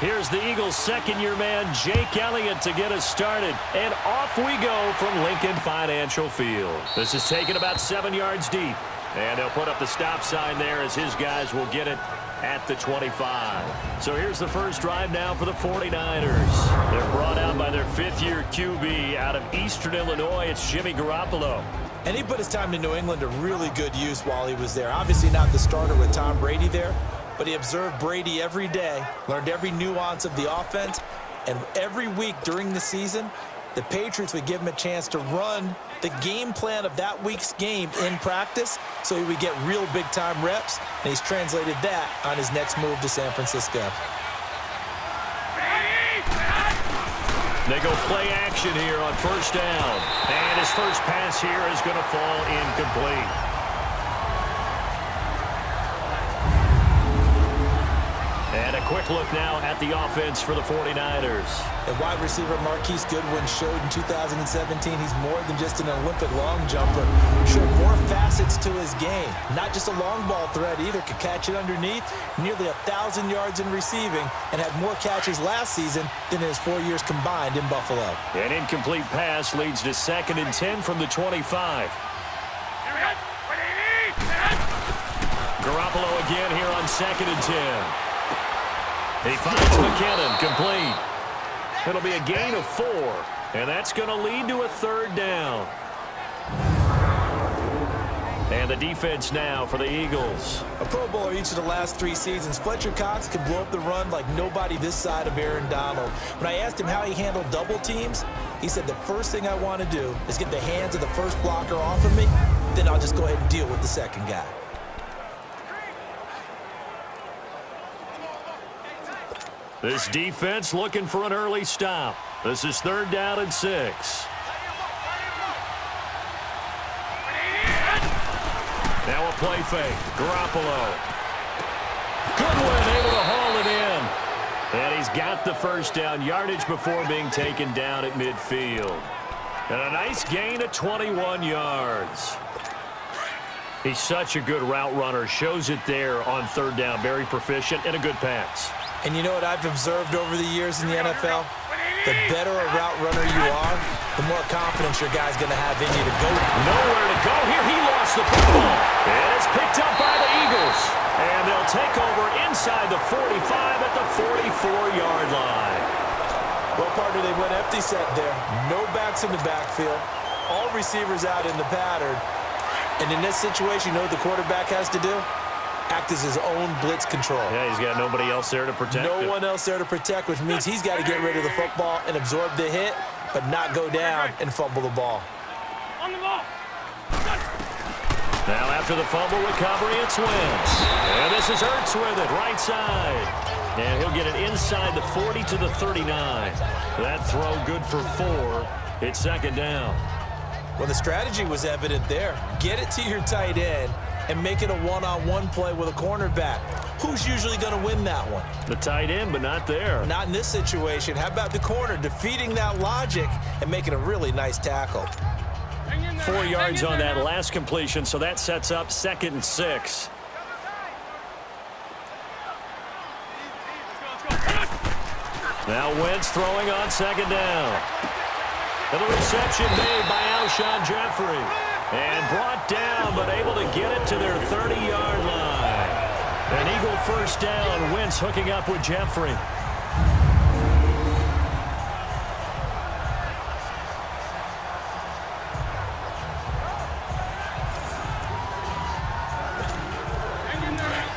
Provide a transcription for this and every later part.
Here's the Eagles' second-year man, Jake Elliott, to get us started. And off we go from Lincoln Financial Field. This is taken about 7 yards deep. And they'll put up the stop sign there as his guys will get it at the 25. So here's the first drive now for the 49ers. They're brought out by their fifth-year QB out of Eastern Illinois. It's Jimmy Garoppolo. And he put his time in New England to really good use while he was there. Obviously not the starter with Tom Brady there, but he observed Brady every day, learned every nuance of the offense, and every week during the season, the Patriots would give him a chance to run the game plan of that week's game in practice so he would get real big-time reps, and he's translated that on his next move to San Francisco. They go play action here on first down. And his first pass here is going to fall incomplete. And a quick look now at the offense for the 49ers. And wide receiver Marquise Goodwin showed in 2017 he's more than just an Olympic long jumper. Showed more facets to his game. Not just a long ball threat either. Could catch it underneath. Nearly 1,000 yards in receiving and had more catches last season than in his 4 years combined in Buffalo. An incomplete pass leads to 2nd and 10 from the 25. Garoppolo again here on 2nd and 10. He finds McKinnon, complete. It'll be a gain of 4, and that's going to lead to a 3rd down. And the defense now for the Eagles. A Pro Bowler each of the last 3 seasons, Fletcher Cox can blow up the run like nobody this side of Aaron Donald. When I asked him how he handled double teams, he said the first thing I want to do is get the hands of the first blocker off of me, then I'll just go ahead and deal with the second guy. This defense looking for an early stop. This is 3rd down and 6. Now a play fake. Garoppolo. Goodwin able to haul it in. And he's got the first down. Yardage before being taken down at midfield. And a nice gain of 21 yards. He's such a good route runner. Shows it there on 3rd down. Very proficient and a good pass. And you know what I've observed over the years in the NFL? The better a route runner you are, the more confidence your guy's going to have in you to go. Nowhere to go here. He lost the football. And it's picked up by the Eagles. And they'll take over inside the 45 at the 44-yard line. Well, partner, they went empty set there. No backs in the backfield. All receivers out in the pattern. And in this situation, you know what the quarterback has to do? Act as his own blitz control. Yeah, he's got nobody else there to protect him. No one else there to protect, which means he's got to get rid of the football and absorb the hit, but not go down and fumble the ball. On the ball. Now after the fumble recovery, it's Wentz. And this is Ertz with it, right side. And he'll get it inside the 40 to the 39. That throw good for 4. It's 2nd down. Well, the strategy was evident there. Get it to your tight end and make it a one-on-one play with a cornerback. Who's usually going to win that one? The tight end, but not there. Not in this situation. How about the corner defeating that logic and making a really nice tackle? 4 yards on that last completion, so that sets up 2nd and 6. Now Wentz throwing on 2nd down. And the reception made by Alshon Jeffrey. And brought down, but able to get it to their 30-yard line. An Eagle first down. Wentz hooking up with Jeffrey.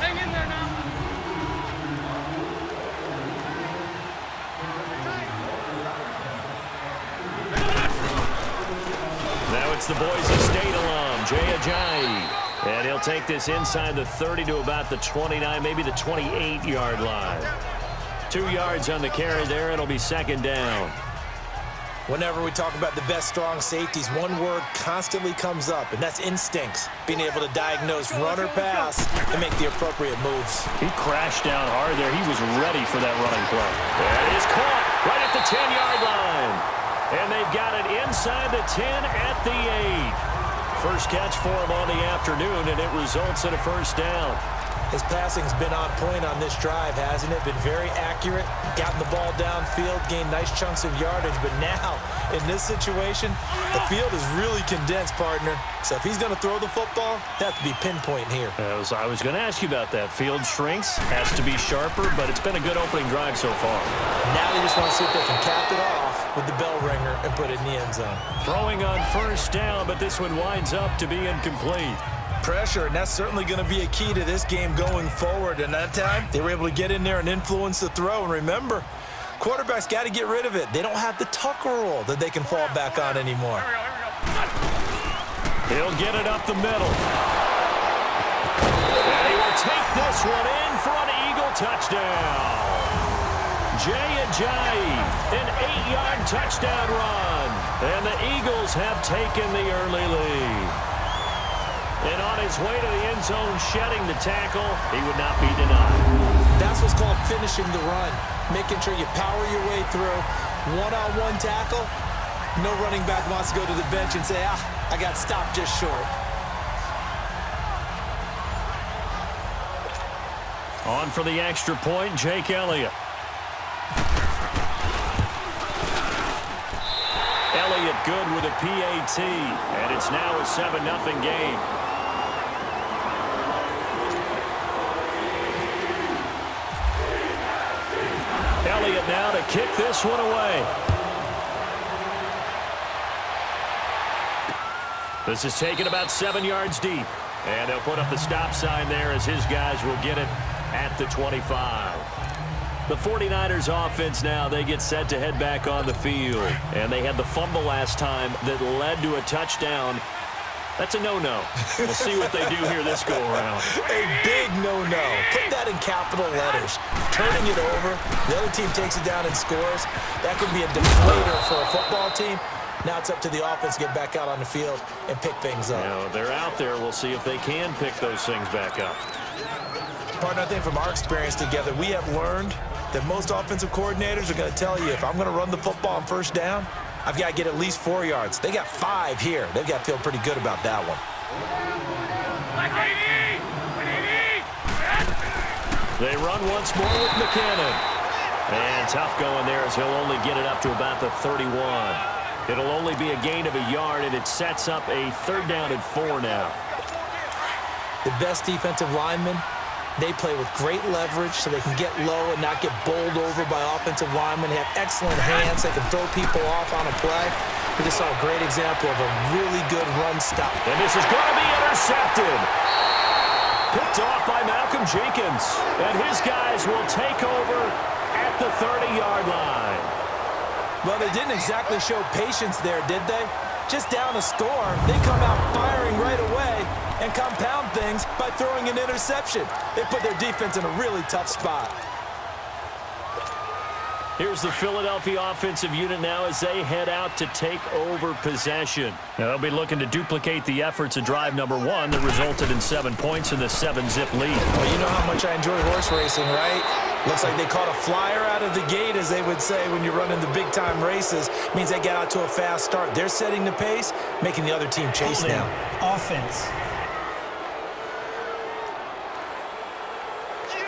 Hang in there now. Now it's the Boise State alum, Jay Ajayi. And he'll take this inside the 30 to about the 29, maybe the 28-yard line. 2 yards on the carry there. It'll be 2nd down. Whenever we talk about the best strong safeties, one word constantly comes up, and that's instincts. Being able to diagnose run or pass and make the appropriate moves. He crashed down hard there. He was ready for that running play. And it is caught right at the 10-yard line. And they've got it inside the 10 at the 8. First catch for him on the afternoon, and it results in a first down. His passing's been on point on this drive, hasn't it? Been very accurate, gotten the ball downfield, gained nice chunks of yardage. But now, in this situation, the field is really condensed, partner. So if he's going to throw the football, that has to be pinpoint here. I was going to ask you about that. Field shrinks, has to be sharper, but it's been a good opening drive so far. Now they just want to see if they can cap it off with the bell ringer and put it in the end zone. Throwing on first down, but this one winds up to be incomplete. Pressure, and that's certainly going to be a key to this game going forward. And that time, they were able to get in there and influence the throw. And remember, quarterbacks got to get rid of it. They don't have the Tucker roll that they can fall back on anymore. He'll get it up the middle. And he will take this one in for an Eagle touchdown. Jay Ajayi, an 8-yard touchdown run. And the Eagles have taken the early lead. And on his way to the end zone, shedding the tackle, he would not be denied. That's what's called finishing the run. Making sure you power your way through. One-on-one tackle. No running back wants to go to the bench and say, I got stopped just short. On for the extra point, Jake Elliott. Elliott good with a PAT, and it's now a 7-0 game. Elliott now to kick this one away. This is taken about 7 yards deep. And they'll put up the stop sign there as his guys will get it at the 25. The 49ers offense now, they get set to head back on the field. And they had the fumble last time that led to a touchdown. That's a no-no. We'll see what they do here this go-around. A big no-no. Put that in capital letters. Turning it over, the other team takes it down and scores. That could be a deflator for a football team. Now it's up to the offense to get back out on the field and pick things up. Now, they're out there. We'll see if they can pick those things back up. Partner, I think from our experience together, we have learned that most offensive coordinators are going to tell you, if I'm going to run the football on first down, I've got to get at least 4 yards. They got 5 here. They've got to feel pretty good about that one. They run once more with McKinnon. And tough going there as he'll only get it up to about the 31. It'll only be a gain of a yard, and it sets up a 3rd down and 4 now. The best defensive linemen, they play with great leverage so they can get low and not get bowled over by offensive linemen. They have excellent hands. They can throw people off on a play. We just saw a great example of a really good run stop. And this is going to be intercepted. Picked off by Malcolm Jenkins. And his guys will take over at the 30-yard line. Well, they didn't exactly show patience there, did they? Just down a score, they come out firing right away and compound things by throwing an interception. They put their defense in a really tough spot. Here's the Philadelphia offensive unit now as they head out to take over possession. Now they'll be looking to duplicate the efforts of drive number 1 that resulted in 7 points in the 7-zip lead. Well, you know how much I enjoy horse racing, right? Looks like they caught a flyer out of the gate, as they would say when you're running the big-time races. Means they get out to a fast start. They're setting the pace, making the other team chase now. Offense.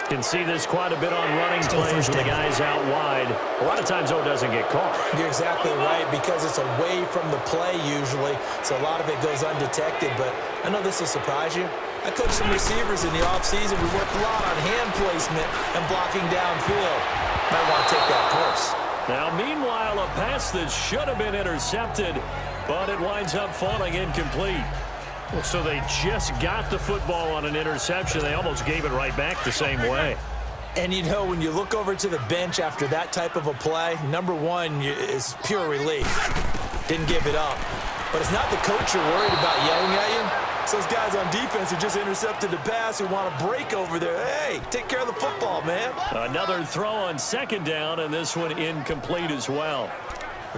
Can see this quite a bit on running plays with the guys out wide. A lot of times, though, it doesn't get caught. You're exactly right, because it's away from the play usually, so a lot of it goes undetected. But I know this will surprise you. I coach some receivers in the offseason. We work a lot on hand placement and blocking downfield. Might want to take that course. Now, meanwhile, a pass that should have been intercepted, but it winds up falling incomplete. So they just got the football on an interception. They almost gave it right back the same way. And, you know, when you look over to the bench after that type of a play, number 1 is pure relief. Didn't give it up. But it's not the coach you're worried about yelling at you. It's those guys on defense who just intercepted the pass who want to break over there. Hey, take care of the football, man. Another throw on 2nd down, and this one incomplete as well.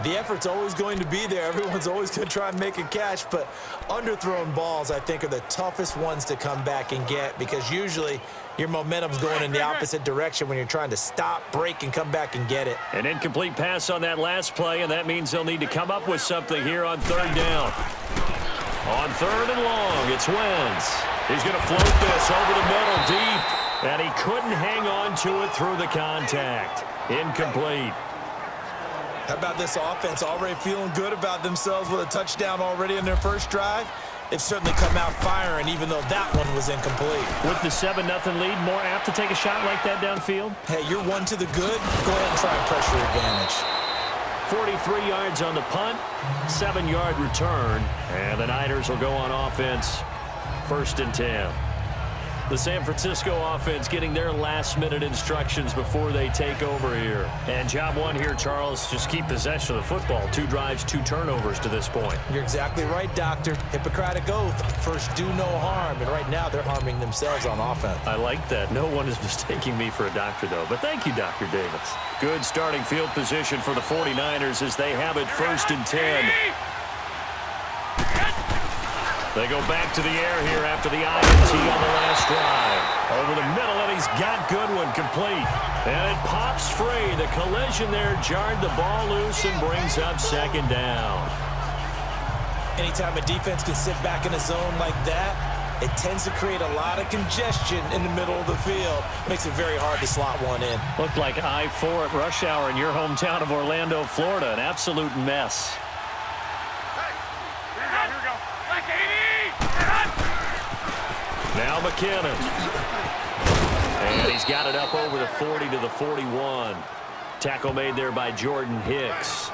The effort's always going to be there. Everyone's always going to try and make a catch, but underthrown balls, I think, are the toughest ones to come back and get, because usually your momentum's going in the opposite direction when you're trying to stop, break, and come back and get it. An incomplete pass on that last play, and that means they'll need to come up with something here on 3rd down. On 3rd and long, it's Wentz. He's going to float this over the middle deep. And he couldn't hang on to it through the contact. Incomplete. How about this offense already feeling good about themselves with a touchdown already in their first drive? They've certainly come out firing, even though that one was incomplete. With the 7-0 lead, more apt to take a shot like that downfield? Hey, you're one to the good. Go ahead and try and pressure advantage. 43 yards on the punt, 7-yard return, and the Niners will go on offense, 1st and 10. The San Francisco offense getting their last-minute instructions before they take over here. And job one here, Charles, just keep possession of the football. 2 drives, 2 turnovers to this point. You're exactly right, Doctor. Hippocratic oath. First, do no harm. And right now, they're harming themselves on offense. I like that. No one is mistaking me for a doctor, though. But thank you, Dr. Davis. Good starting field position for the 49ers as they have it 1st and 10. They go back to the air here after the INT on the last drive. Over the middle, and he's got Goodwin complete. And it pops free. The collision there jarred the ball loose and brings up 2nd down. Anytime a defense can sit back in a zone like that, it tends to create a lot of congestion in the middle of the field. Makes it very hard to slot one in. Looked like I-4 at rush hour in your hometown of Orlando, Florida. An absolute mess. Now McKinnon. And he's got it up over the 40 to the 41. Tackle made there by Jordan Hicks.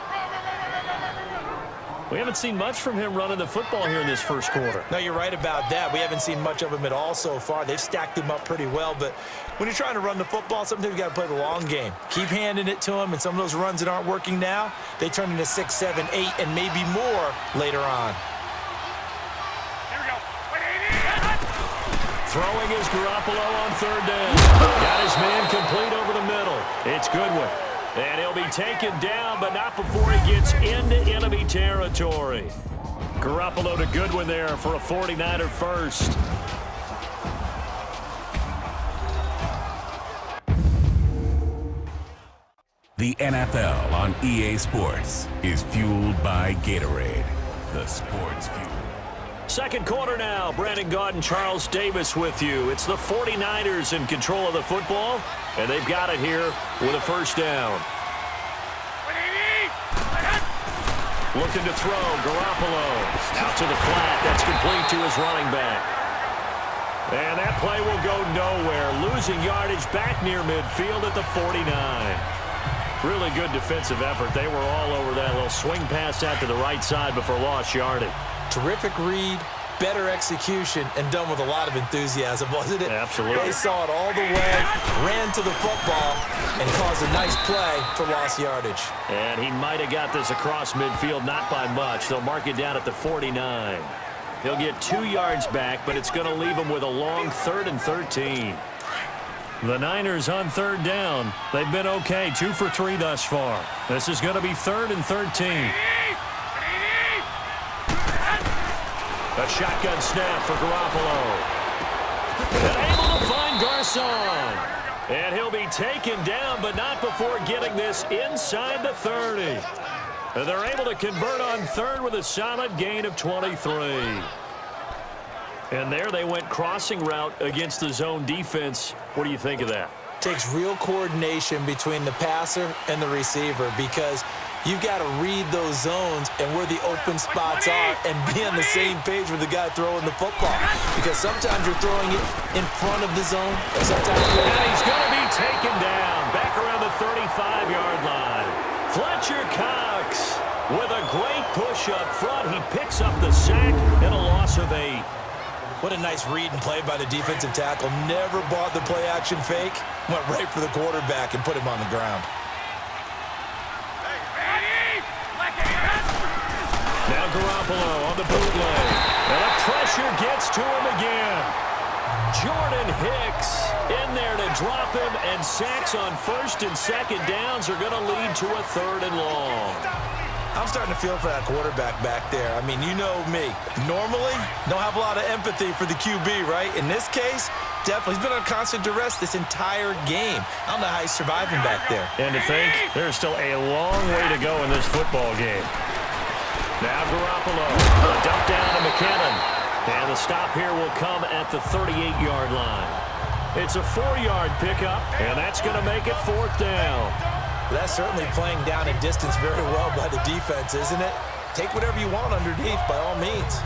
We haven't seen much from him running the football here in this first quarter. No, you're right about that. We haven't seen much of him at all so far. They've stacked him up pretty well, but when you're trying to run the football, sometimes you got to play the long game. Keep handing it to him, and some of those runs that aren't working now, they turn into 6, 7, 8, and maybe more later on. Throwing is Garoppolo on 3rd down. Got his man complete over the middle. It's Goodwin. And he'll be taken down, but not before he gets into enemy territory. Garoppolo to Goodwin there for a 49er first. The NFL on EA Sports is fueled by Gatorade, the sports fuel. Second quarter now. Brandon Gaudin, Charles Davis with you. It's the 49ers in control of the football, and they've got it here with a 1st down. Looking to throw. Garoppolo out to the flat. That's complete to his running back. And that play will go nowhere. Losing yardage back near midfield at the 49. Really good defensive effort. They were all over that little swing pass out to the right side before lost yardage. Terrific read, better execution, and done with a lot of enthusiasm, wasn't it? Absolutely. They saw it all the way, ran to the football, and caused a nice play for lost yardage. And he might have got this across midfield, not by much. They'll mark it down at the 49. He'll get 2 yards back, but it's going to leave him with a long 3rd and 13. The Niners on 3rd down. They've been okay, 2 for 3 thus far. This is going to be 3rd and 13. A shotgun snap for Garoppolo. And able to find Garcon. And he'll be taken down, but not before getting this inside the 30. And they're able to convert on 3rd with a solid gain of 23. And there they went crossing route against the zone defense. What do you think of that? Takes real coordination between the passer and the receiver because you've got to read those zones and where the open spots are and be on the same page with the guy throwing the football. Because sometimes you're throwing it in front of the zone, and sometimes and he's going to be taken down back around the 35-yard line. Fletcher Cox with a great push up front. He picks up the sack and a loss of 8. What a nice read and play by the defensive tackle. Never bought the play-action fake. Went right for the quarterback and put him on the ground. Now Garoppolo on the bootleg. And the pressure gets to him again. Jordan Hicks in there to drop him, and sacks on 1st and 2nd downs are going to lead to a 3rd and long. I'm starting to feel for that quarterback back there. I mean, you know me. Normally, don't have a lot of empathy for the QB, right? In this case, definitely. He's been on constant duress this entire game. I don't know how he's surviving back there. And to think, there's still a long way to go in this football game. Now Garoppolo, a dump down to McKinnon. And the stop here will come at the 38-yard line. It's a 4-yard pickup, and that's going to make it 4th down. That's certainly playing down a distance very well by the defense, isn't it? Take whatever you want underneath by all means.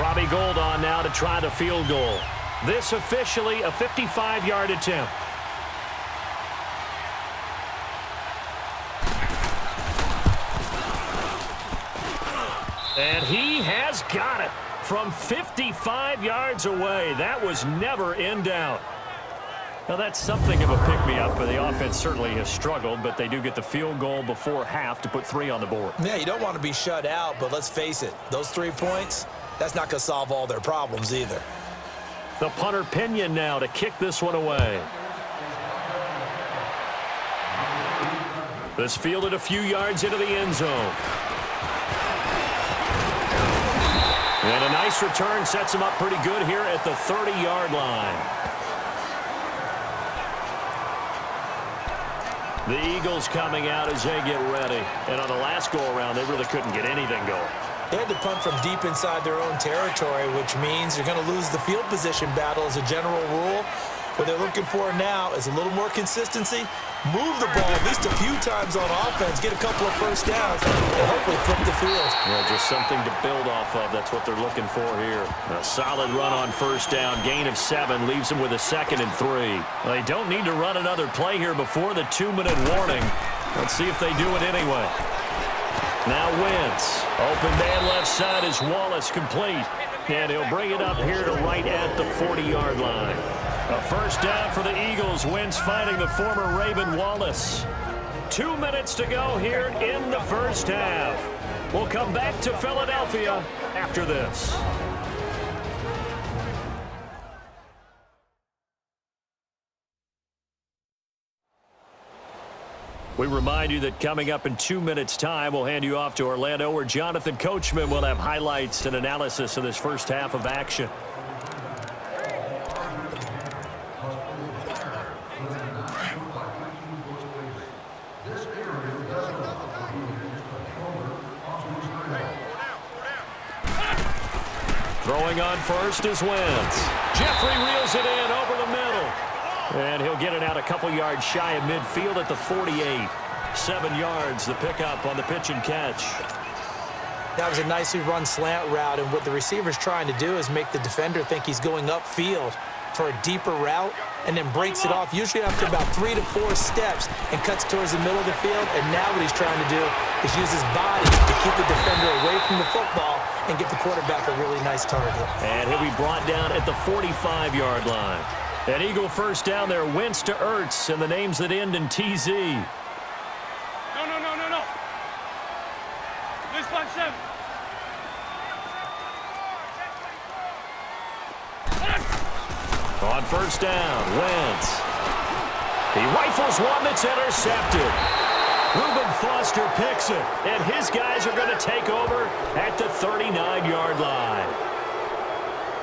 Robbie Gould on now to try the field goal. This officially a 55-yard attempt. And he has got it from 55 yards away. That was never in doubt. Now, that's something of a pick-me-up, but the offense certainly has struggled, but they do get the field goal before half to put 3 on the board. Yeah, you don't want to be shut out, but let's face it, those 3 points, that's not going to solve all their problems either. The punter Pinion now to kick this one away. This fielded a few yards into the end zone. And a nice return sets him up pretty good here at the 30-yard line. The Eagles coming out as they get ready. And on the last go-around, they really couldn't get anything going. They had to punt from deep inside their own territory, which means you're going to lose the field position battle as a general rule. What they're looking for now is a little more consistency, move the ball at least a few times on offense, get a couple of first downs, and hopefully flip the field. Yeah, just something to build off of. That's what they're looking for here. A solid run on first down, gain of 7, leaves them with a 2nd and 3. Well, they don't need to run another play here before the 2-minute warning. Let's see if they do it anyway. Now Wentz. Open man left side is Wallace complete. And he'll bring it up here to right at the 40-yard line. A first down for the Eagles. Wentz finding the former Raven Wallace. 2 minutes to go here in the first half. We'll come back to Philadelphia after this. We remind you that coming up in 2 minutes' time, we'll hand you off to Orlando, where Jonathan Coachman will have highlights and analysis of this first half of action. Throwing on first is Wentz. Jeffrey reels it in over the middle. And he'll get it out a couple yards shy of midfield at the 48. 7 yards, the pickup on the pitch and catch. That was a nicely run slant route, and what the receiver's trying to do is make the defender think he's going upfield for a deeper route, and then breaks it off, usually after about 3 to 4 steps, and cuts towards the middle of the field. And now what he's trying to do is use his body to keep the defender away from the football and give the quarterback a really nice target. And he'll be brought down at the 45-yard line. An Eagle first down there, Wentz to Ertz, and the names that end in TZ. No. This one, 7. On first down, Wentz. He rifles one that's intercepted. Reuben Foster picks it, and his guys are going to take over at the 39-yard line.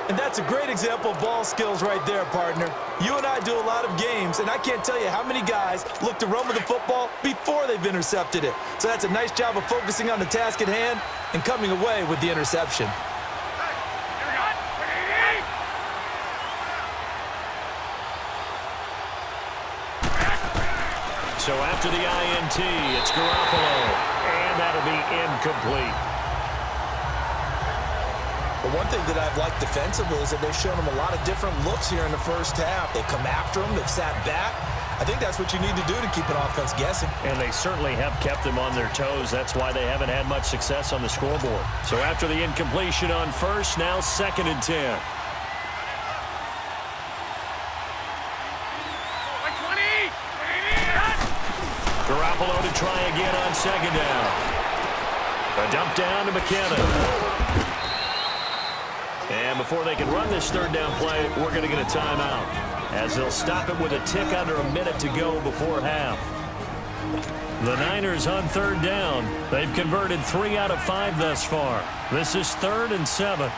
And that's a great example of ball skills right there, partner. You and I do a lot of games, and I can't tell you how many guys look to run with the football before they've intercepted it. So that's a nice job of focusing on the task at hand and coming away with the interception. So after the INT, it's Garoppolo, and that'll be incomplete. But one thing that I've liked defensively is that they've shown them a lot of different looks here in the first half. They've come after them. They've sat back. I think that's what you need to do to keep an offense guessing. And they certainly have kept them on their toes. That's why they haven't had much success on the scoreboard. So after the incompletion on first, now 2nd and 10. Garoppolo to try again on 2nd down. A dump down to McKinnon. And before they can run this 3rd down play, we're going to get a timeout, as they'll stop it with a tick under a minute to go before half. The Niners on 3rd down. They've converted 3 out of 5 thus far. This is 3rd and 7.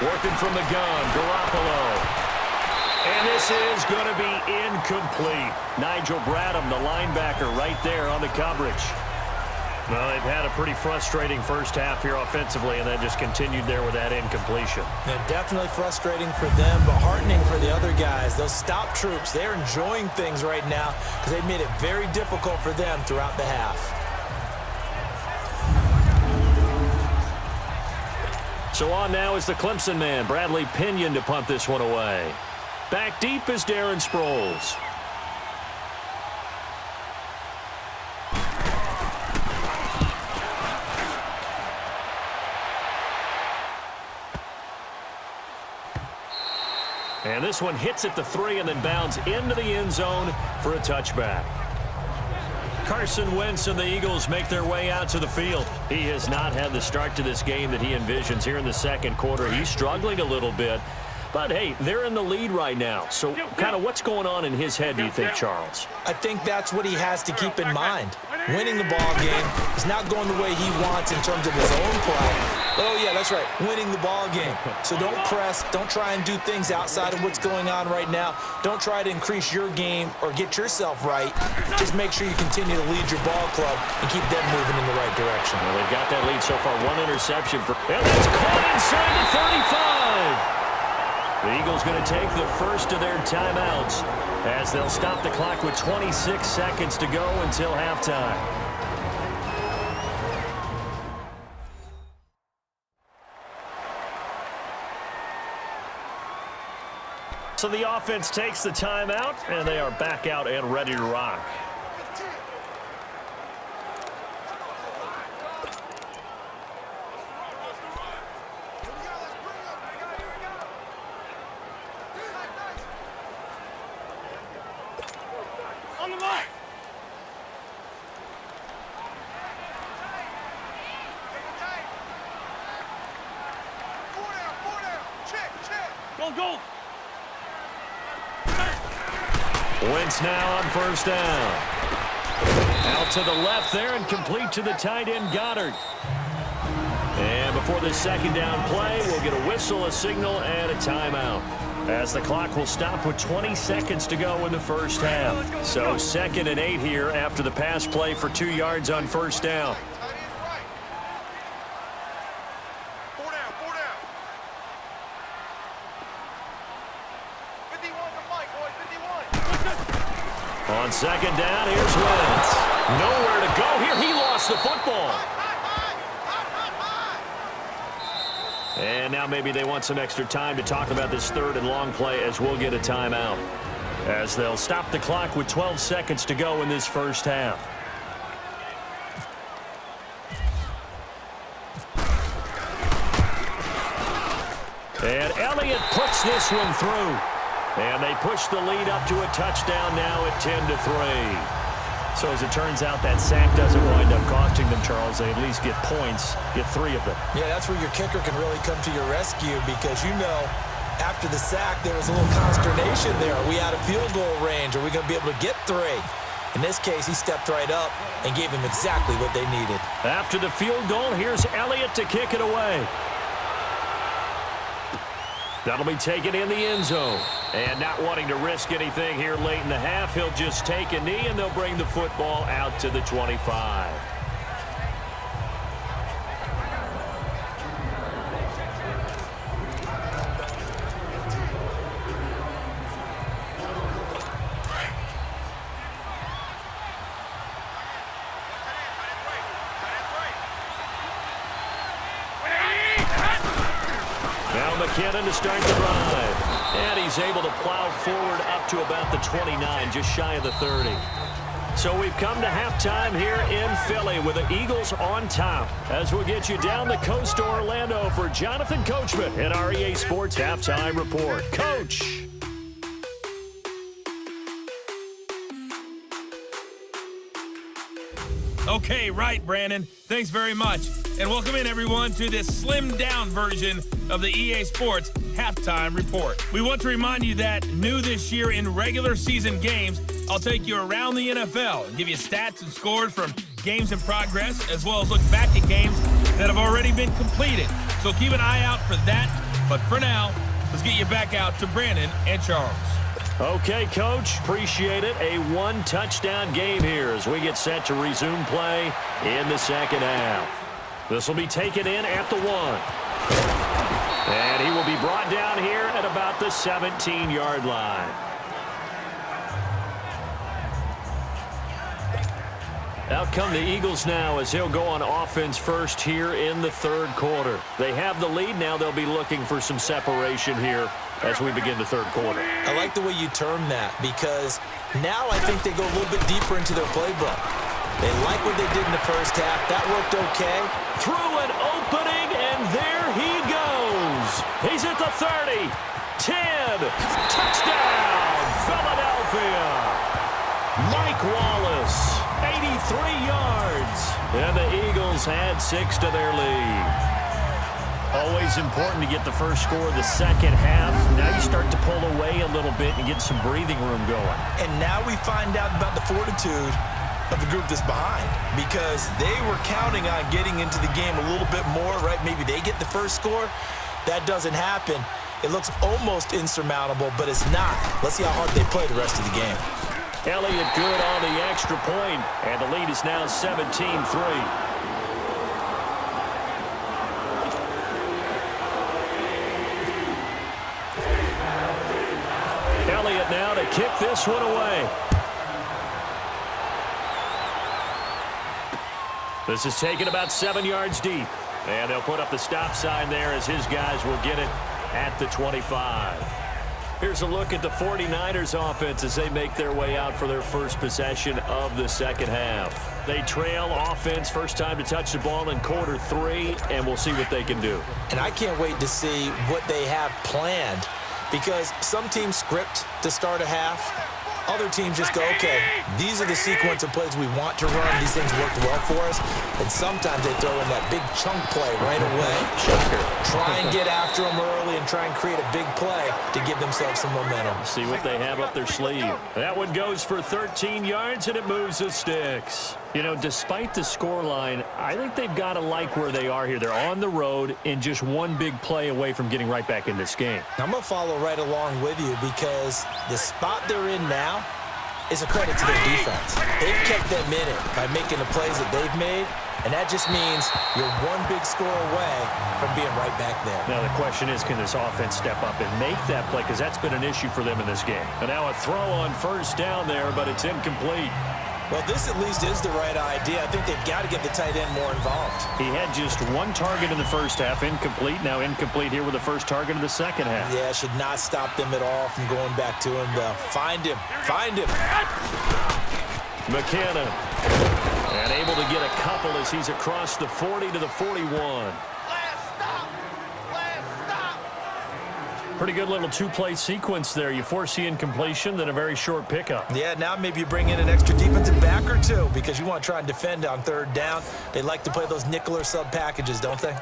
Working from the gun, Garoppolo. And this is going to be incomplete. Nigel Bradham, the linebacker, right there on the coverage. Well, they've had a pretty frustrating first half here offensively and then just continued there with that incompletion. And definitely frustrating for them, but heartening for the other guys. Those stop troops, they're enjoying things right now because they've made it very difficult for them throughout the half. So on now is the Clemson man, Bradley Pinion, to punt this one away. Back deep is Darren Sproles. And this one hits at the 3 and then bounds into the end zone for a touchback. Carson Wentz and the Eagles make their way out to the field. He has not had the start to this game that he envisions here in the second quarter. He's struggling a little bit. But, hey, they're in the lead right now. So kind of what's going on in his head, do you think, Charles? I think that's what he has to keep in mind. Winning the ball game is not going the way he wants in terms of his own play. Oh, yeah, that's right, winning the ball game. So don't press. Don't try and do things outside of what's going on right now. Don't try to increase your game or get yourself right. Just make sure you continue to lead your ball club and keep them moving in the right direction. Well, they've got that lead so far. One interception. And that's caught inside the 35. The Eagles going to take the first of their timeouts as they'll stop the clock with 26 seconds to go until halftime. So the offense takes the timeout, and they are back out and ready to rock. On the mark. Go, go. Wentz now on first down. Out to the left there and complete to the tight end Goddard. And before the second down play, we'll get a whistle, a signal, and a timeout, as the clock will stop with 20 seconds to go in the first half. So 2nd and 8 here after the pass play for 2 yards on first down. On second down, here's Wentz. Nowhere to go here. He lost the football. And now maybe they want some extra time to talk about this 3rd and long play, as we'll get a timeout, as they'll stop the clock with 12 seconds to go in this first half. And Elliott puts this one through. And they push the lead up to a touchdown now at 10-3. So as it turns out, that sack doesn't wind up costing them, Charles. They at least get points, get 3 of them. Yeah, that's where your kicker can really come to your rescue, because you know after the sack there was a little consternation there. Are we out of field goal range? Are we going to be able to get 3? In this case, he stepped right up and gave them exactly what they needed. After the field goal, here's Elliott to kick it away. That'll be taken in the end zone. And not wanting to risk anything here late in the half, he'll just take a knee, and they'll bring the football out to the 25. Now McKinnon to start the drive. And he's able to plow forward up to about the 29, just shy of the 30. So we've come to halftime here in Philly with the Eagles on top, as we'll get you down the coast to Orlando for Jonathan Coachman in our EA Sports Halftime Report. Coach! Okay, right, Brandon. Thanks very much. And welcome in, everyone, to this slimmed-down version of the EA Sports Halftime Report. We want to remind you that new this year in regular season games, I'll take you around the NFL and give you stats and scores from games in progress, as well as look back at games that have already been completed. So keep an eye out for that. But for now, let's get you back out to Brandon and Charles. Okay, Coach, appreciate it. A one-touchdown game here as we get set to resume play in the second half. This will be taken in at the 1. And he will be brought down here at about the 17-yard line. Out come the Eagles now as he'll go on offense first here in the third quarter. They have the lead. Now they'll be looking for some separation here as we begin the third quarter. I like the way you term that because now I think they go a little bit deeper into their playbook. They like what they did in the first half. That worked okay. Through an opening, and there he goes. He's at the 30, 10, touchdown, Philadelphia. Mike Wallace, 83 yards, and the Eagles add 6 to their lead. Always important to get the first score of the second half. Now you start to pull away a little bit and get some breathing room going. And now we find out about the fortitude of the group that's behind because they were counting on getting into the game a little bit more, right? Maybe they get the first score. That doesn't happen. It looks almost insurmountable, but it's not. Let's see how hard they play the rest of the game. Elliott good on the extra point, and the lead is now 17-3. Elliott now to kick this one away. This is taken about 7 yards deep. And they'll put up the stop sign there as his guys will get it at the 25. Here's a look at the 49ers offense as they make their way out for their first possession of the second half. They trail offense, first time to touch the ball in quarter 3, and we'll see what they can do. And I can't wait to see what they have planned because some teams script to start a half. Other teams just go, okay, these are the sequence of plays we want to run. These things worked well for us. And sometimes they throw in that big chunk play right away. Try and get after them early and try and create a big play to give themselves some momentum. See what they have up their sleeve. That one goes for 13 yards, and it moves the sticks. You know, despite the scoreline, I think they've got to like where they are here. They're on the road and just one big play away from getting right back in this game. I'm going to follow right along with you because the spot they're in now is a credit to their defense. They've kept them in it by making the plays that they've made, and that just means you're one big score away from being right back there. Now the question is, can this offense step up and make that play? Because that's been an issue for them in this game. And now a throw on first down there, but it's incomplete. Well, this at least is the right idea. I think they've got to get the tight end more involved. He had just one target in the first half, incomplete. Now incomplete here with the first target of the second half. Yeah, should not stop them at all from going back to him. Find him. Find him. McKinnon. And able to get a couple as he's across the 40 to the 41. Pretty good little two-play sequence there. You force the incompletion, then a very short pickup. Yeah, now maybe you bring in an extra defensive back or two because you want to try and defend on third down. They like to play those nickel or sub packages, don't they?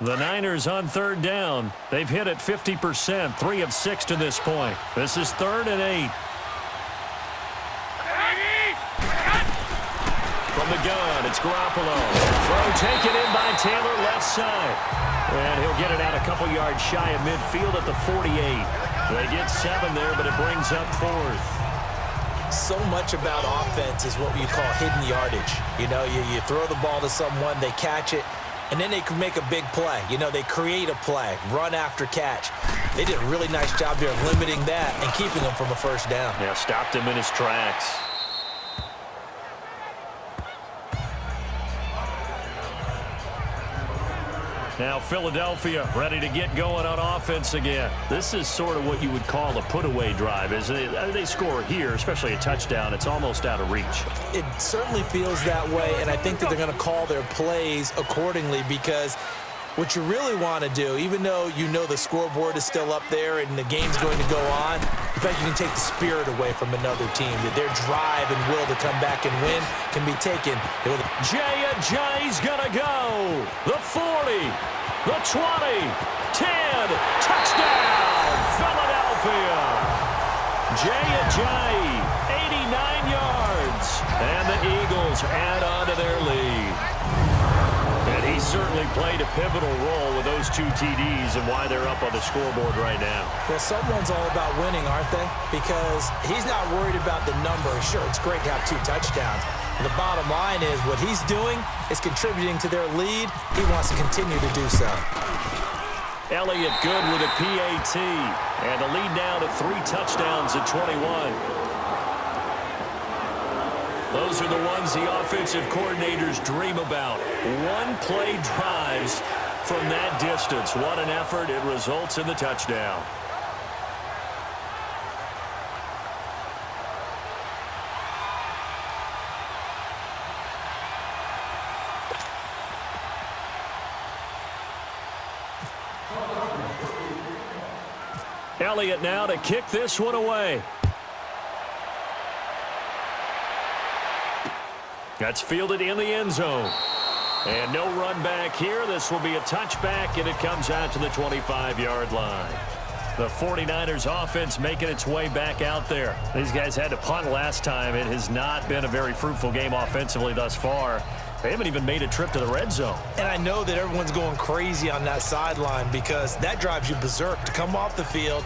The Niners on third down. They've hit it 50%, 3 of 6 to this point. This is 3rd and 8. From the gun, it's Garoppolo. Throw taken in by Taylor, left side. And he'll get it out a couple yards shy of midfield at the 48. They get 7 there, but it brings up 4th. So much about offense is what you call hidden yardage. You know, you throw the ball to someone, they catch it, and then they can make a big play. You know, they create a play, run after catch. They did a really nice job there of limiting that and keeping them from a first down. Yeah, stopped him in his tracks. Now Philadelphia ready to get going on offense again. This is sort of what you would call a put-away drive, isn't it? They score here, especially a touchdown. It's almost out of reach. It certainly feels that way, and I think that they're going to call their plays accordingly because what you really want to do, even though you know the scoreboard is still up there and the game's going to go on, in fact, you can take the spirit away from another team. That their drive and will to come back and win can be taken. Jay's going to go. The 40, the 20, 10, touchdown, Philadelphia. Jay, 89 yards, and the Eagles add on to their lead. And he He certainly played a pivotal role with those 2 TDs and why they're up on the scoreboard right now. Well, someone's all about winning, aren't they? Because he's not worried about the number. Sure, it's great to have 2 touchdowns. The bottom line is what he's doing is contributing to their lead. He wants to continue to do so. Elliott good with a PAT. And the lead now to 3 touchdowns at 21. Those are the ones the offensive coordinators dream about. One-play drives from that distance. What an effort. It results in the touchdown. Elliott now to kick this one away. That's fielded in the end zone. And no run back here. This will be a touchback, and it comes out to the 25-yard line. The 49ers offense making its way back out there. These guys had to punt last time. It has not been a very fruitful game offensively thus far. They haven't even made a trip to the red zone. And I know that everyone's going crazy on that sideline because that drives you berserk to come off the field,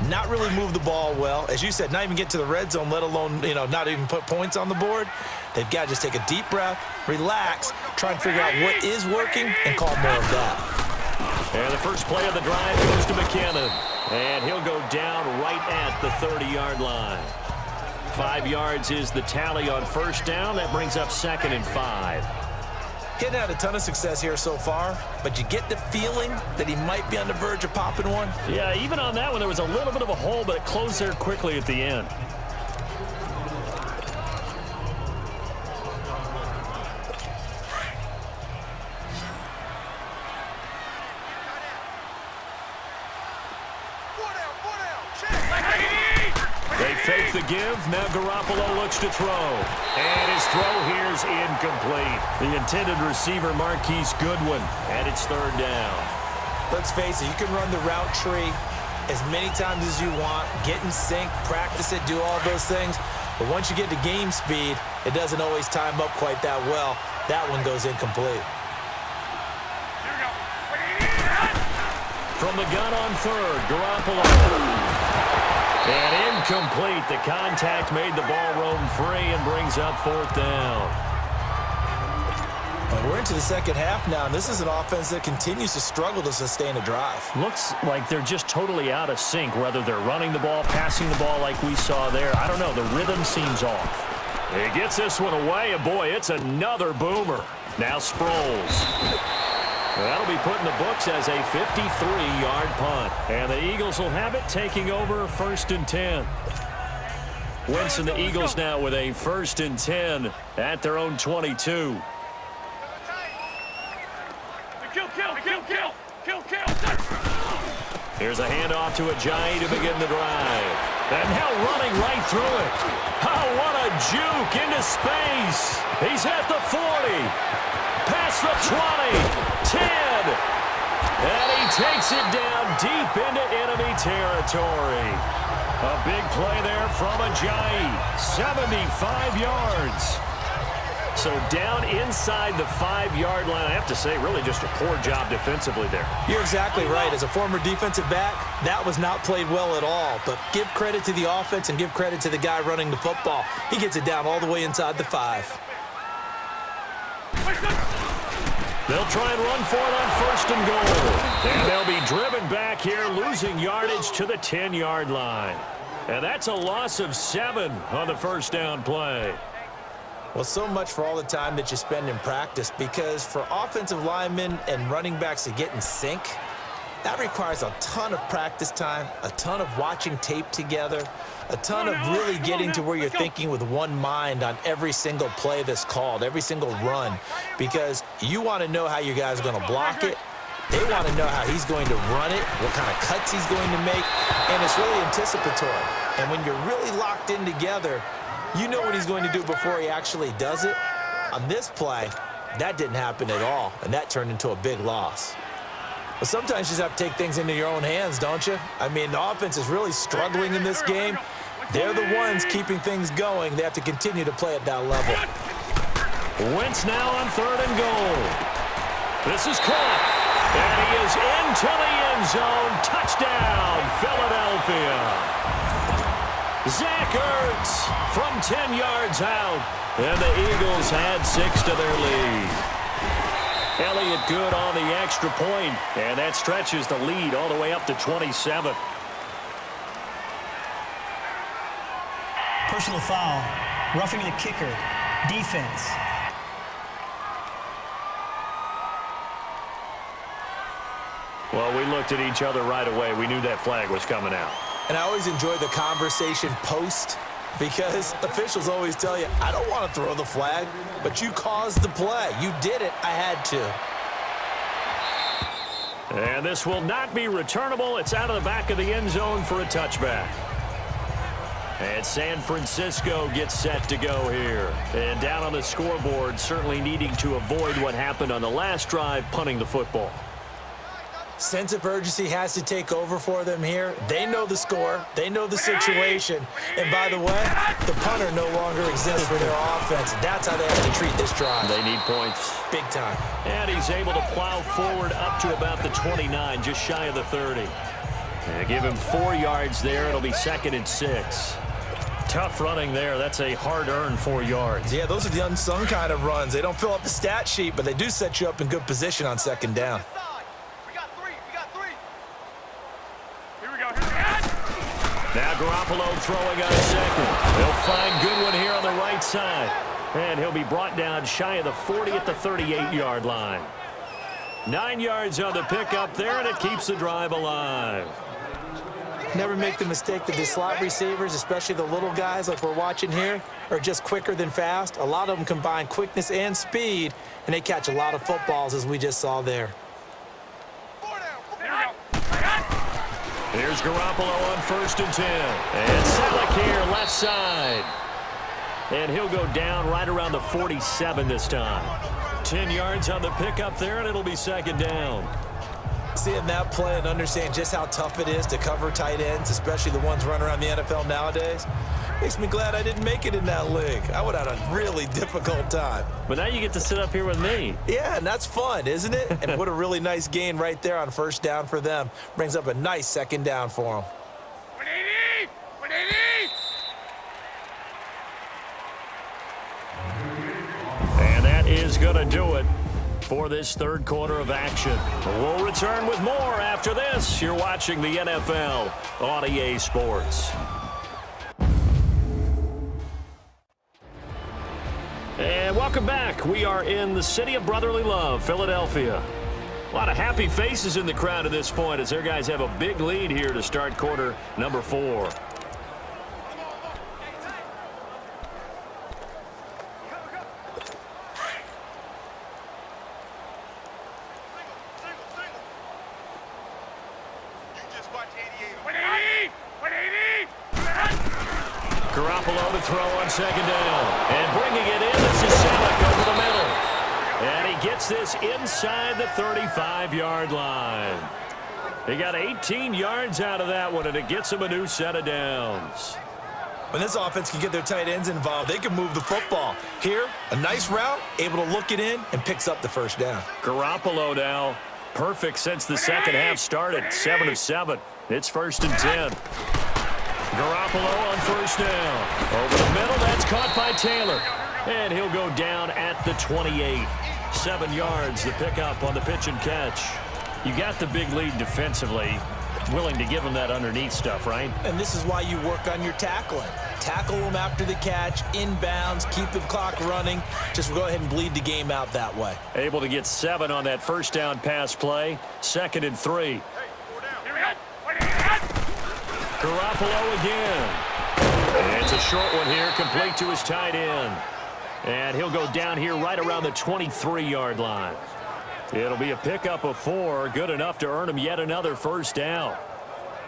not really move the ball well. As you said, not even get to the red zone, let alone, not even put points on the board. They've got to just take a deep breath, relax, try and figure out what is working, and call more of that. And the first play of the drive goes to McKinnon. And he'll go down right at the 30-yard line. 5 yards is the tally on first down. That brings up 2nd and 5. He's had a ton of success here so far, but you get the feeling that he might be on the verge of popping one. Yeah, even on that one, there was a little bit of a hole, but it closed there quickly at the end. They fake the give. Now Garoppolo looks to throw. And his throw here's incomplete. The intended receiver, Marquise Goodwin. And it's 3rd down. Let's face it, you can run the route tree as many times as you want, get in sync, practice it, do all those things. But once you get to game speed, it doesn't always time up quite that well. That one goes incomplete. From the gun on 3rd, Garoppolo. And incomplete. The contact made the ball roam free and brings up 4th down. And we're into the second half now, and this is an offense that continues to struggle to sustain a drive. Looks like they're just totally out of sync, whether they're running the ball, passing the ball like we saw there. I don't know. The rhythm seems off. He gets this one away, and boy, it's another boomer. Now Sproles. That'll be put in the books as a 53-yard punt. And the Eagles will have it, taking over 1st and 10. Wentz and the Eagles now with a 1st and 10 at their own 22. Here's a handoff to Ajayi to begin the drive. And now running right through it. Oh, what a juke into space. He's at the 40. Past the 20. 10. And he takes it down deep into enemy territory. A big play there from Ajayi. 75 yards. So down inside the 5-yard line. I have to say, really just a poor job defensively there. You're exactly right. As a former defensive back, that was not played well at all. But give credit to the offense and give credit to the guy running the football. He gets it down all the way inside the 5. They'll try and run for it on 1st and goal. And they'll be driven back here, losing yardage to the 10-yard line. And that's a loss of 7 on the first down play. Well, so much for all the time that you spend in practice, because for offensive linemen and running backs to get in sync, that requires a ton of practice time, a ton of watching tape together, a ton of really getting to where you're thinking with one mind on every single play that's called, every single run, because you want to know how you guys are going to block it. They want to know how he's going to run it, what kind of cuts he's going to make, and it's really anticipatory. And when you're really locked in together, you know what he's going to do before he actually does it. On this play, that didn't happen at all, and that turned into a big loss. But sometimes you just have to take things into your own hands, don't you? I mean, the offense is really struggling in this game. They're the ones keeping things going. They have to continue to play at that level. Wentz now on 3rd and goal. This is caught. And he is into the end zone. Touchdown, Philadelphia. Zach Ertz from 10 yards out. And the Eagles had 6 to their lead. Elliott good on the extra point, and that stretches the lead all the way up to 27. Personal foul, roughing the kicker, defense. Well, we looked at each other right away. We knew that flag was coming out. And I always enjoy the conversation post, because officials always tell you, I don't want to throw the flag, but you caused the play. You did it. I had to. And this will not be returnable. It's out of the back of the end zone for a touchback. And San Francisco gets set to go here. And down on the scoreboard, certainly needing to avoid what happened on the last drive, punting the football. Sense of urgency has to take over for them here. They know the score. They know the situation. And by the way, the punter no longer exists for their offense. That's how they have to treat this drive. They need points. Big time. And he's able to plow forward up to about the 29, just shy of the 30. And give him 4 yards there. It'll be 2nd and 6. Tough running there. That's a hard-earned 4 yards. Yeah, those are the unsung kind of runs. They don't fill up the stat sheet, but they do set you up in good position on 2nd down. Now Garoppolo throwing on 2nd. He'll find Goodwin here on the right side. And he'll be brought down shy of the 40 at the 38-yard line. 9 yards on the pickup there, and it keeps the drive alive. Never make the mistake that the slot receivers, especially the little guys like we're watching here, are just quicker than fast. A lot of them combine quickness and speed, and they catch a lot of footballs, as we just saw there. Here's Garoppolo on 1st and 10. And Selleck here, left side. And he'll go down right around the 47 this time. 10 yards on the pickup there, and it'll be 2nd down. Seeing that play and understand just how tough it is to cover tight ends, especially the ones running around the NFL nowadays, makes me glad I didn't make it in that league. I would have had a really difficult time. But now you get to sit up here with me. Yeah, and that's fun, isn't it? And what a really nice gain right there on 1st down for them. Brings up a nice 2nd down for them. 180! 180! And that is going to do it for this 3rd quarter of action. We'll return with more after this. You're watching the NFL on EA Sports. And welcome back. We are in the city of brotherly love, Philadelphia. A lot of happy faces in the crowd at this point as their guys have a big lead here to start quarter number 4. Garoppolo to throw on 2nd down. And bringing it in, this is Selleck over the middle. And he gets this inside the 35-yard line. He got 18 yards out of that one, and it gets him a new set of downs. When this offense can get their tight ends involved, they can move the football. Here, a nice route, able to look it in, and picks up the 1st down. Garoppolo now, perfect since the 2nd half started. 7 of 7. It's 1st and 10. Garoppolo on 1st down. Over the middle, that's caught by Taylor. And he'll go down at the 28. 7 yards, the pickup on the pitch and catch. You got the big lead defensively. Willing to give him that underneath stuff, right? And this is why you work on your tackling. Tackle them after the catch, inbounds, keep the clock running. Just go ahead and bleed the game out that way. Able to get 7 on that 1st down pass play. 2nd and 3. Garoppolo again. And it's a short one here, complete to his tight end. And he'll go down here right around the 23-yard line. It'll be a pickup of 4, good enough to earn him yet another 1st down.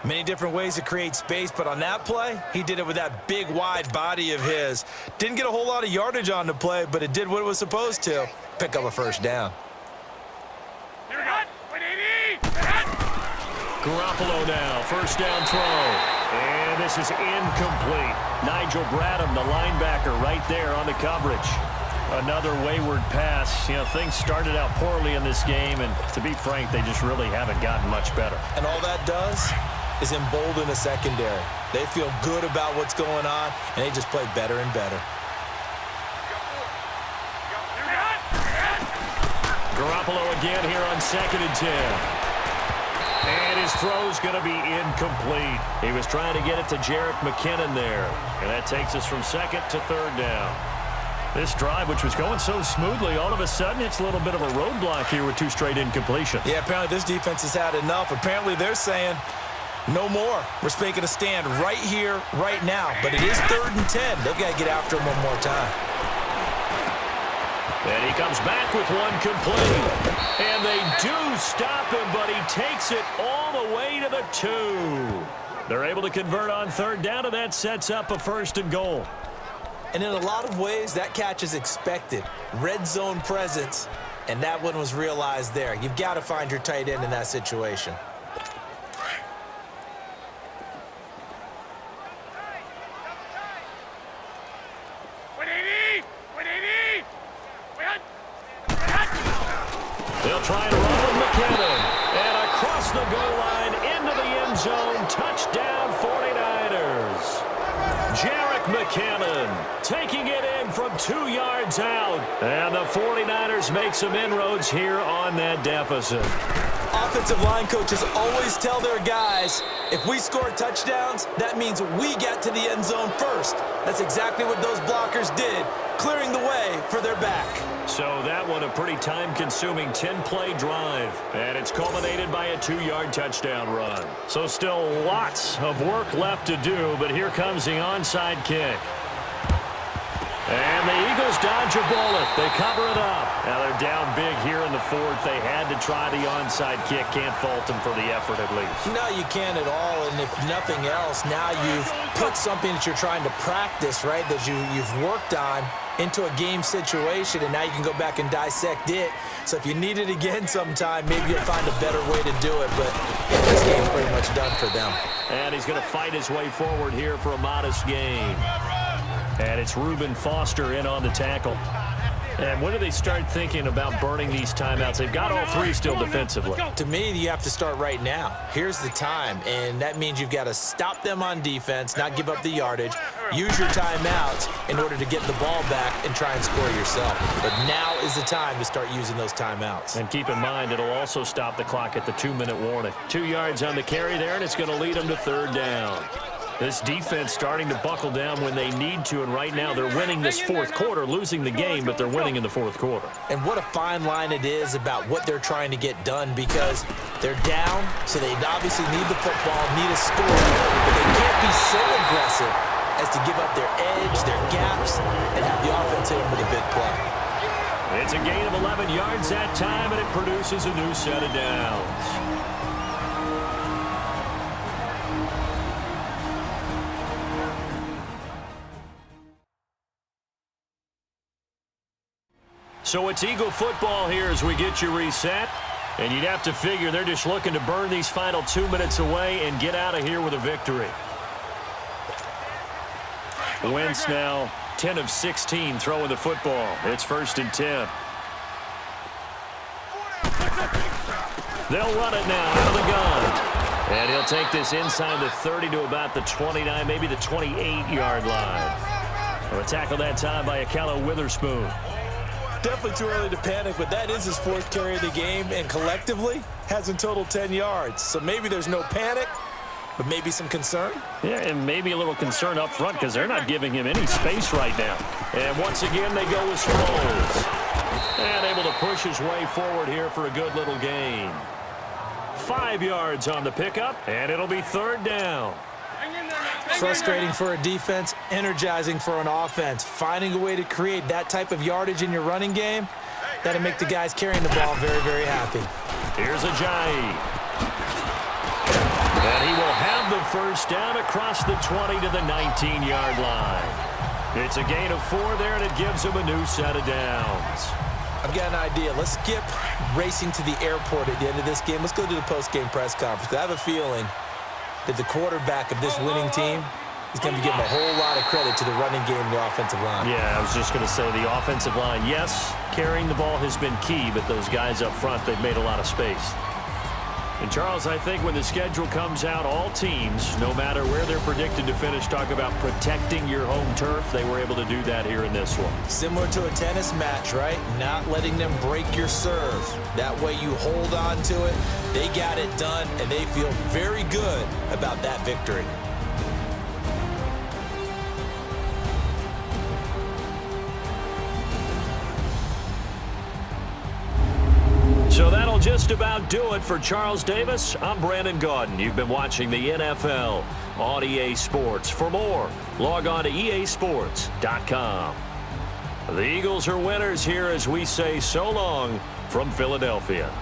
Many different ways to create space, but on that play, he did it with that big, wide body of his. Didn't get a whole lot of yardage on the play, but it did what it was supposed to. Pick up a 1st down. Garoppolo now, 1st down throw. And this is incomplete. Nigel Bradham, the linebacker, right there on the coverage. Another wayward pass. You know, things started out poorly in this game, and to be frank, they just really haven't gotten much better. And all that does is embolden the secondary. They feel good about what's going on, and they just play better and better. Garoppolo again here on 2nd and 10. And his throw's going to be incomplete. He was trying to get it to Jerick McKinnon there. And that takes us from 2nd to 3rd down. This drive, which was going so smoothly, all of a sudden it's a little bit of a roadblock here with 2 straight incompletions. Yeah, apparently this defense has had enough. Apparently they're saying, no more. We're making a stand right here, right now. But it is 3rd and 10. They've got to get after him one more time. And he comes back with one complete. And they do stop him, but he takes it all the way to the 2. They're able to convert on 3rd down, and that sets up a 1st and goal. And in a lot of ways, that catch is expected. Red zone presence, and that one was realized there. You've got to find your tight end in that situation. They'll try and run with McKinnon. And across the goal line into the end zone. Touchdown 49ers. Jerick McKinnon taking it in from 2 yards out. And the 49ers make some inroads here on that deficit. Offensive line coaches always tell their guys, if we score touchdowns, that means we get to the end zone first. That's exactly what those blockers did, clearing the way for their back. So that one a pretty time-consuming 10-play drive. And it's culminated by a 2-yard touchdown run. So still lots of work left to do, but here comes the onside kick. And the Eagles dodge a bullet. They cover it up. Now they're down big here in the 4th. They had to try the onside kick. Can't fault them for the effort at least. No, you can't at all. And if nothing else, now you've put something that you're trying to practice, right, that you've worked on into a game situation, and now you can go back and dissect it. So if you need it again sometime, maybe you'll find a better way to do it. But this game's pretty much done for them. And he's going to fight his way forward here for a modest gain. And it's Reuben Foster in on the tackle. And when do they start thinking about burning these timeouts? They've got all 3 still defensively. To me, you have to start right now. Here's the time, and that means you've got to stop them on defense, not give up the yardage, use your timeouts in order to get the ball back and try and score yourself. But now is the time to start using those timeouts. And keep in mind, it'll also stop the clock at the 2-minute warning. 2 yards on the carry there, and it's going to lead them to 3rd down. This defense starting to buckle down when they need to, and right now they're winning this 4th quarter, losing the game, but they're winning in the 4th quarter. And what a fine line it is about what they're trying to get done, because they're down, so they obviously need the football, need a score, but they can't be so aggressive as to give up their edge, their gaps, and have the offense hit them with a big play. It's a gain of 11 yards that time, and it produces a new set of downs. So it's Eagle football here as we get you reset. And you'd have to figure they're just looking to burn these final 2 minutes away and get out of here with a victory. Wentz now 10 of 16 throwing the football. It's 1st and 10. They'll run it now out of the gun. And he'll take this inside the 30 to about the 29, maybe the 28-yard line. A tackle that time by Akello Witherspoon. Definitely too early to panic, but that is his 4th carry of the game, and collectively has in total 10 yards. So maybe there's no panic, but maybe some concern. Yeah, and maybe a little concern up front because they're not giving him any space right now. And once again, they go with Sproles. And able to push his way forward here for a good little gain. 5 yards on the pickup, and it'll be 3rd down. Frustrating for a defense, energizing for an offense. Finding a way to create that type of yardage in your running game, that'll make the guys carrying the ball very, very happy. Here's Ajayi. And he will have the 1st down across the 20 to the 19-yard line. It's a gain of 4 there, and it gives him a new set of downs. I've got an idea. Let's skip racing to the airport at the end of this game. Let's go to the post-game press conference. I have a feeling that the quarterback of this winning team He's going to give him a whole lot of credit to the running game and the offensive line. Yeah, I was just going to say the offensive line, yes, carrying the ball has been key, but those guys up front, they've made a lot of space. And, Charles, I think when the schedule comes out, all teams, no matter where they're predicted to finish, talk about protecting your home turf. They were able to do that here in this one. Similar to a tennis match, right? Not letting them break your serve. That way you hold on to it. They got it done, and they feel very good about that victory. So that'll just about do it for Charles Davis. I'm Brandon Gaudin. You've been watching the NFL on EA Sports. For more, log on to easports.com. The Eagles are winners here as we say so long from Philadelphia.